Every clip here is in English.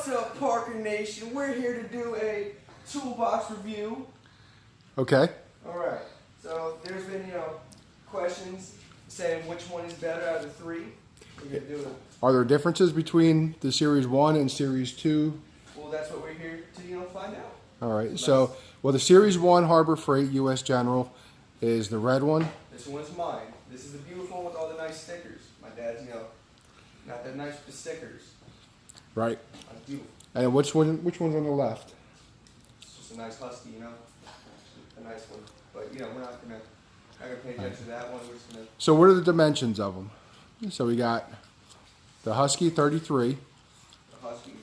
What's up, Parker Nation? We're here to do a toolbox review. Okay. All right. So there's been, questions saying which one is better out of the three. We're gonna do it. Are there differences between the Series 1 and Series 2? Well, that's what we're here to, find out. All right. So, well, the Series 1 Harbor Freight U.S. General is the red one. This one's mine. This is the beautiful one with all the nice stickers. My dad's, not that nice with the stickers. Right. That's beautiful. And which one's on the left? It's just a nice Husky, a nice one. But, we're not gonna pay attention to that one. We're just gonna. So what are the dimensions of them? So we got the Husky 33. The Husky.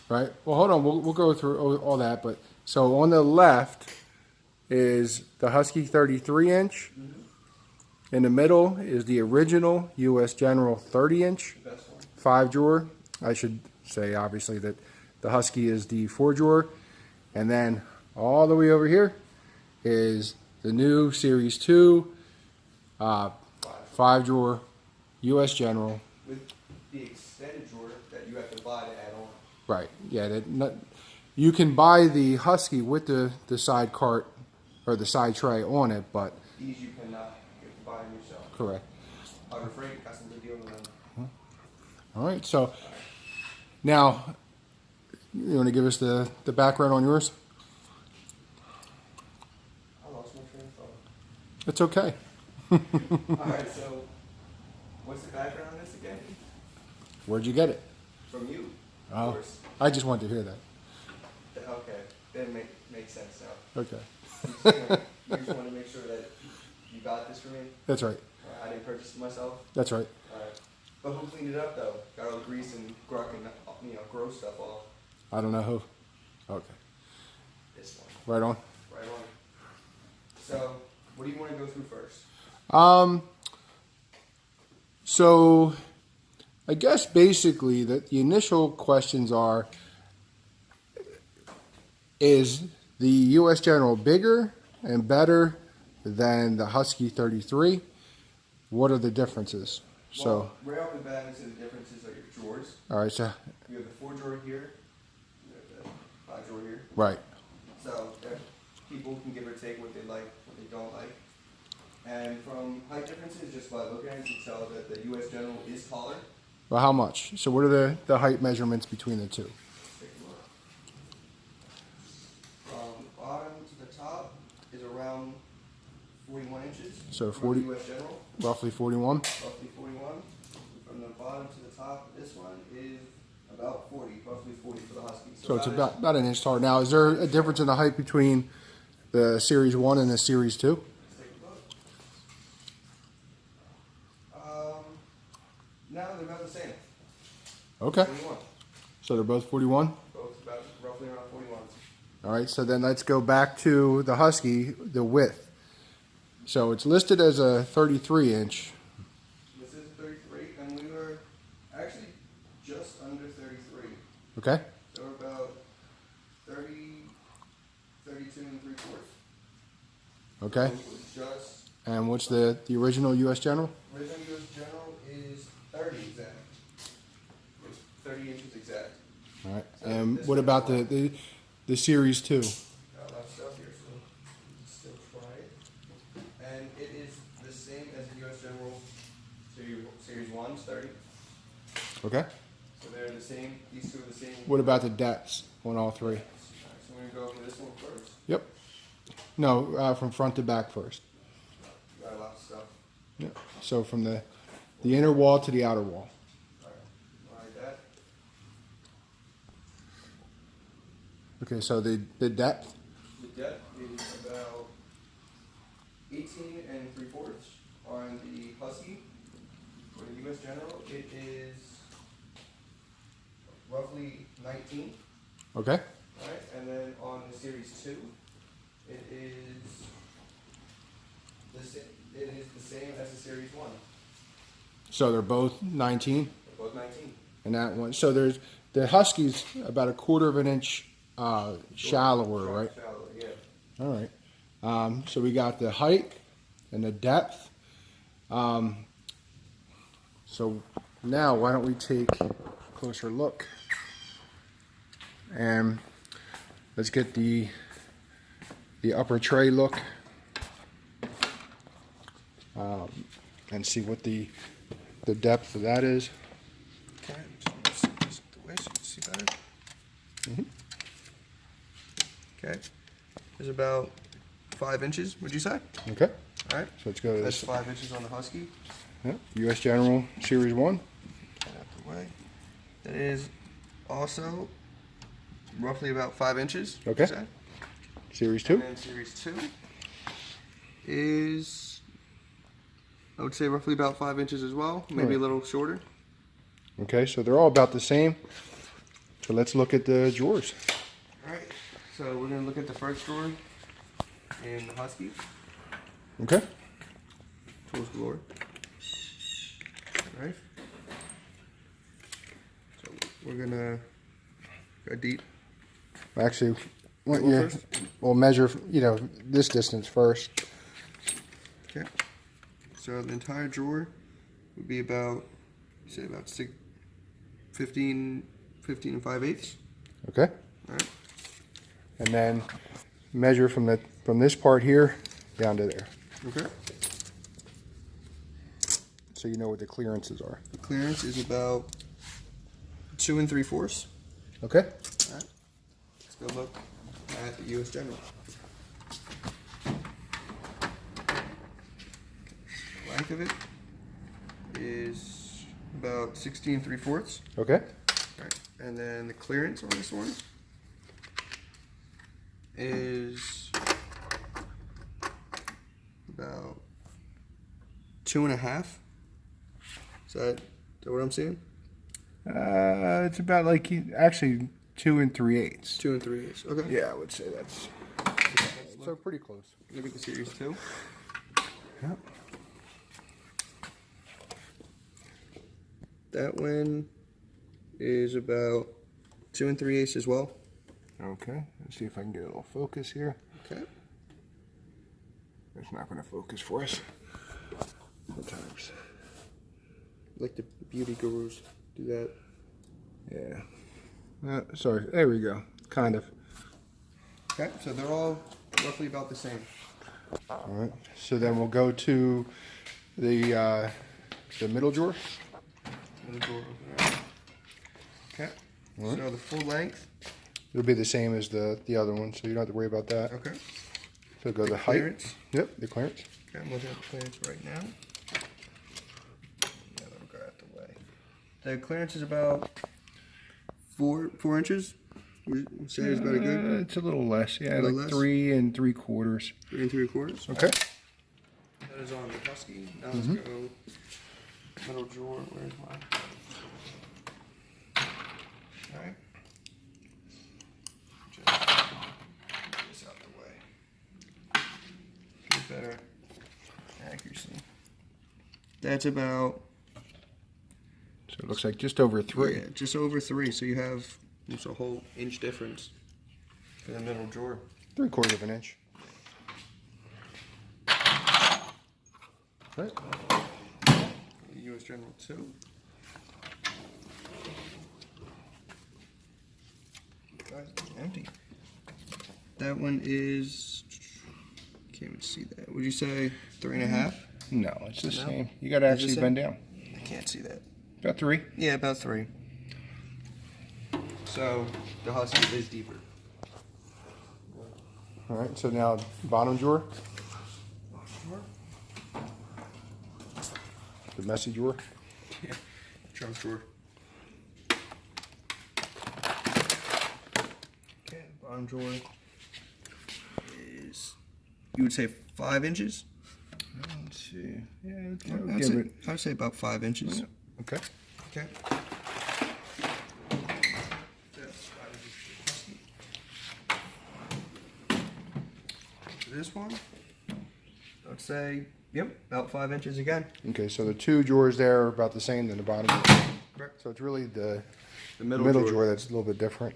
Right. Well, hold on. We'll go through all that. But so on the left is the Husky 33-inch. Mm-hmm. In the middle is the original U.S. General 30-inch, 5-drawer. I should say, obviously, that the Husky is the 4-drawer. And then all the way over here is the new Series 2 5-drawer U.S. General. With the extended drawer that you have to buy to add on. Right. Yeah. You can buy the Husky with the side cart or the side tray on it, but these you cannot get to buy them yourself. Correct. I'm afraid it got some good deal on them. All right. So now, you want to give us the background on yours? I lost my train of thought. It's okay. All right. So, what's the background on this again? Where'd you get it? From you. Oh, of course. I just wanted to hear that. Okay. Then make sense now. Okay. You just want to make sure that you got this for me. That's right. I didn't purchase it myself. That's right. All right. But who cleaned it up though? Got all the grease and gruck and gross stuff off. I don't know who. Okay. This one. Right on. Right on. So, what do you want to go through first? So I guess basically the initial questions are, is the U.S. General bigger and better than the Husky 33? What are the differences? Well, right off the bat, the differences are your drawers. All right, so You have the 4-drawer here, you have the 5-drawer here. right. So people can give or take what they like, what they don't like. And from height differences, just by looking at it, you can tell that the U.S. General is taller. Well, how much? So what are the height measurements between the two? Let's take a look. From the bottom to the top is around 41 inches. So for 40 the U.S. General. Roughly 41? Roughly 41. From the bottom to the top, this one is about 40, roughly 40 for the Husky. So it's about an inch taller. Now, is there a difference in the height between the Series 1 and the Series 2? Let's take a look. No, they're about the same. Okay. 41. So they're both 41? Both about roughly around 41. All right, so then let's go back to the Husky, the width. So it's listed as a 33-inch. This is 33, and we were actually just under 33. Okay? So we're about 30, 32 and 3/4. Okay. So just And what's the original U.S. General? original U.S. General is 30 exact. It's 30 inches exact. All right. So And this what one about is the Series 2? got a lot of stuff here, so you can still try it. And it is the same as the U.S. General Series 1, it's 30. Okay. So they're the same, these two are the same. What about the depths on all three? Alright, so we're going to go for this one first. Yep. No, from front to back first. Got a lot of stuff. Yep. So from the inner wall to the outer wall. Alright, that. Okay, so the depth? The depth is about 18 and 3/4 on the Husky. For the U.S. General, it is roughly 19. Okay. Alright, and then on the Series 2, it is the same as the Series 1. So they're both 19? They're both 19. And that one. So there's the Husky's about a 1/4 of an inch shallower, right? Shallower, yeah. All right. So we got the height and the depth. So now why don't we take a closer look? And let's get the upper tray look. And see what the depth of that is. Okay, just set this the way so you can see better. Okay, there's about 5 inches, would you say? Okay. All right. So let's go to That's this. 5 inches on the Husky. Yep. US General Series 1. Get out the way. That is also roughly about 5 inches. Okay. would you say? Series 2. And then Series 2 is, I would say, roughly about 5 inches as well, maybe a little shorter. Okay, so they're all about the same. So let's look at the drawers. All right. So we're going to look at the first drawer in the Husky. Okay. Tools galore. All right. So we're going to go deep. Actually, Go yeah, first? we'll measure, this distance first. Okay. So the entire drawer would be about, say, about 15 and 5/8. Okay. All right. And then measure from this part here down to there. Okay. So you know what the clearances are. The clearance is about 2 3/4. Okay. All right. Let's go look at the US General. The length of it is about 16 3/4. Okay. Right. And then the clearance on this one is about 2.5. Is that what I'm seeing? It's about like actually 2 3/8. 2 3/8. Okay. Yeah, I would say that's so pretty close. Look at the Series 2. Yep. That one is about 2 3/8 as well. Okay. Let's see if I can get a little focus here. Okay. It's not going to focus for us. Sometimes. Like the beauty gurus do that. Yeah. Sorry. There we go. Kind of. Okay, so they're all roughly about the same. All right. So then we'll go to the middle drawer. Middle drawer. Right. Okay. All right. So the full length. It'll be the same as the other one, so you don't have to worry about that. Okay. So go to the height. Clearance. Yep, the clearance. Okay, I'm looking at the clearance right now. Yeah, let me go out the way. The clearance is about 4 inches. Would you say it's about a good? It's a little less. Yeah, A little like less? 3 3/4. 3 3/4. Okay. That is on the Husky. Now let's go middle drawer. Where's mine? All right. Just get this out the way. Get better accuracy. That's about, So it looks like just over 3. yeah, just over 3. So you have almost a whole inch difference for the middle drawer. 3/4 of an inch. Right. US General 2. Guys, it's empty. That one is, can't even see that. Would you say 3.5? No, it's the No? same. You got to Is it actually same? bend down. I can't see that. About 3. Yeah, about 3. So the Husky is deeper. All right. So now bottom drawer, the messy drawer. Yeah. Trunk drawer. Okay, bottom drawer is, you would say 5 inches? Let's see. Yeah, I would say about 5 inches. Okay. Okay. That's 5 inches for Husky. For this one, I would say, yep, about 5 inches again. Okay. So the 2 drawers there are about the same than the bottom. Correct. So it's really the middle drawer that's a little bit different.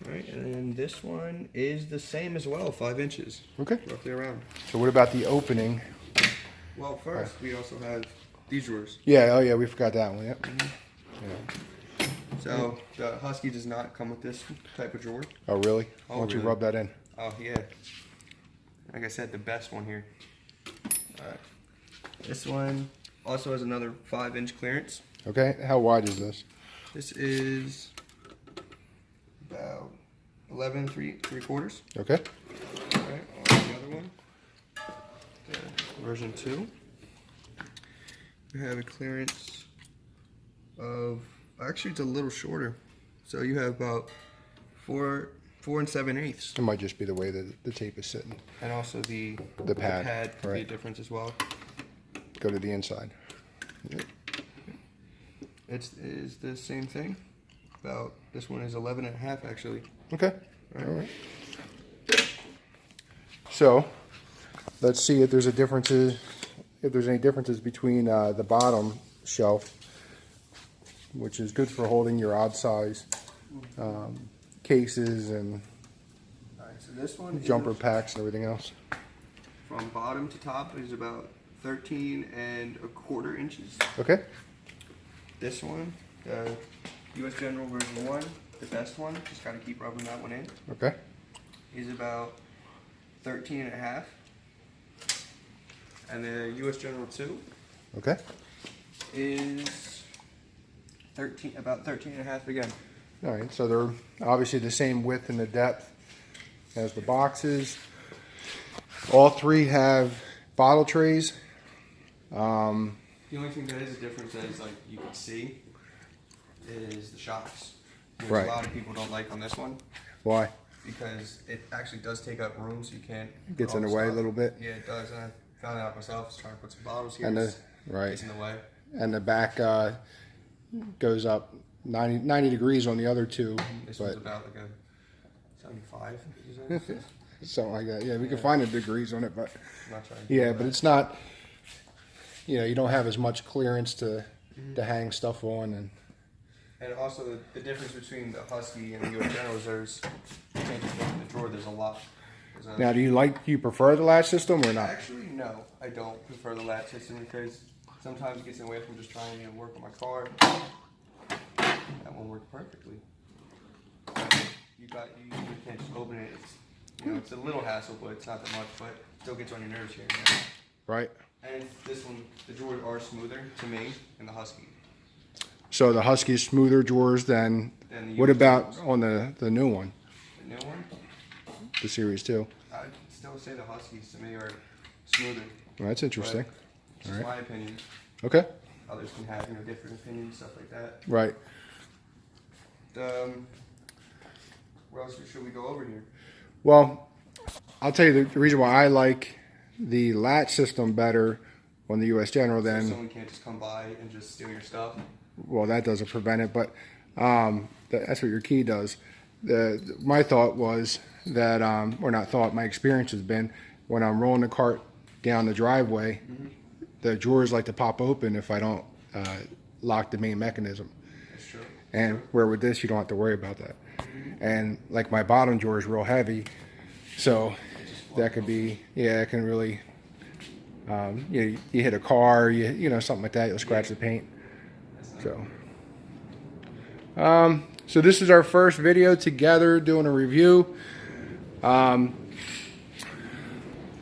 Right, and then this one is the same as well, 5 inches, Okay. roughly around. So what about the opening? Well, first we also have these drawers. Yeah, oh yeah, we forgot that one. Yep. Yeah. So the Husky does not come with this type of drawer. Oh really? Oh, Why don't you really? rub that in? Oh yeah. Like I said, the best one here. Alright. This one also has another 5-inch clearance. Okay, how wide is this? This is about 11 3/4. Okay. Alright, on the other one, the version 2, you have a clearance of, actually it's a little shorter. So you have about 4 7/8. It might just be the way that the tape is sitting. And also the pad, could be a right. difference as well. Go to the inside. Yep. It is the same thing. About, this one is 11.5 actually. Okay. All right. So let's see if there's any differences between the bottom shelf, which is good for holding your odd size cases and Alright, so this one jumper packs and everything else. from bottom to top is about 13.25 inches. Okay. This one, the US General version 1, the best one, just gotta keep rubbing that one in, Okay. is about 13.5. And the US General 2 Okay. is about 13.5 again. All right. So they're obviously the same width and the depth as the boxes. All three have bottle trays. The only thing that is a difference is, like, you can see, is the shocks. Which Right. a lot of people don't like on this one, Why? because it actually does take up room, so you can't. It gets put in all the way a stuff. little bit. Yeah, it does, and I found out myself. I was trying to put some bottles here. And the It's right. in the way. And the back goes up 90 degrees on the other two, This but one's about like a 75. Is it? something like that. Yeah, we can find the degrees on it, but I'm not trying to yeah, do but that. it's not. You know, you don't have as much clearance to hang stuff on, And also the difference between the Husky and the US General is there's, you can't just open the drawer. There's a lot. Now, do you prefer the latch system or not? Actually, no, I don't prefer the latch system because sometimes it gets away from just trying to work on my car. That won't work perfectly. You can't just open it. It's a little hassle, but it's not that much. But it still gets on your nerves here and there. Right. And this one, the drawers are smoother to me than the Husky. So the Husky is smoother drawers than. Than the What US about Generals. on the new one, The new one? the Series 2? I'd still say the Huskies to me are smoother. Well, that's interesting. But it's just All right. my opinion. Okay. Others can have different opinions, stuff like that. Right. What else should we go over here? Well, I'll tell you the reason why I like the latch system better on the US General So than. someone can't just come by and just steal your stuff. Well, that doesn't prevent it, but that's what your key does. My thought was that, or not thought, my experience has been when I'm rolling the cart down the driveway, the drawers like to pop open if I don't lock the main mechanism. That's true. And where with this, you don't have to worry about that. And like my bottom drawer is real heavy, so that could be, yeah, it can really, you hit a car, you know, something like that, you'll scratch the paint. So, so this is our first video together doing a review.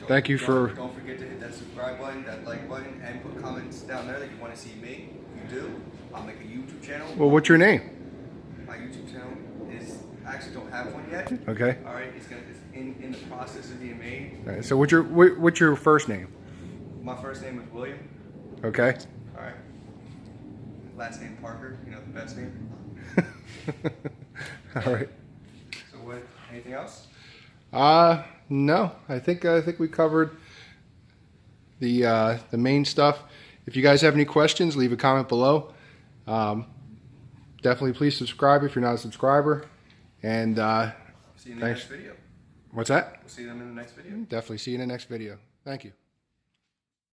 Thank you for. Don't forget to hit that subscribe button, that like button, and put comments down there that you want to see me. If you do, I'll make a YouTube channel. Well, what's your name? My YouTube channel is, I actually don't have one yet. Okay. All right, it's in the process of being made. All right, so what's your first name? My first name is William. Okay. All right. Last name Parker. You know, the best name. All right. So what? Anything else? No. I think we covered the main stuff. If you guys have any questions, leave a comment below. Definitely please subscribe if you're not a subscriber. And See you in the next video. What's that? We'll see them in the next video. Definitely see you in the next video. Thank you.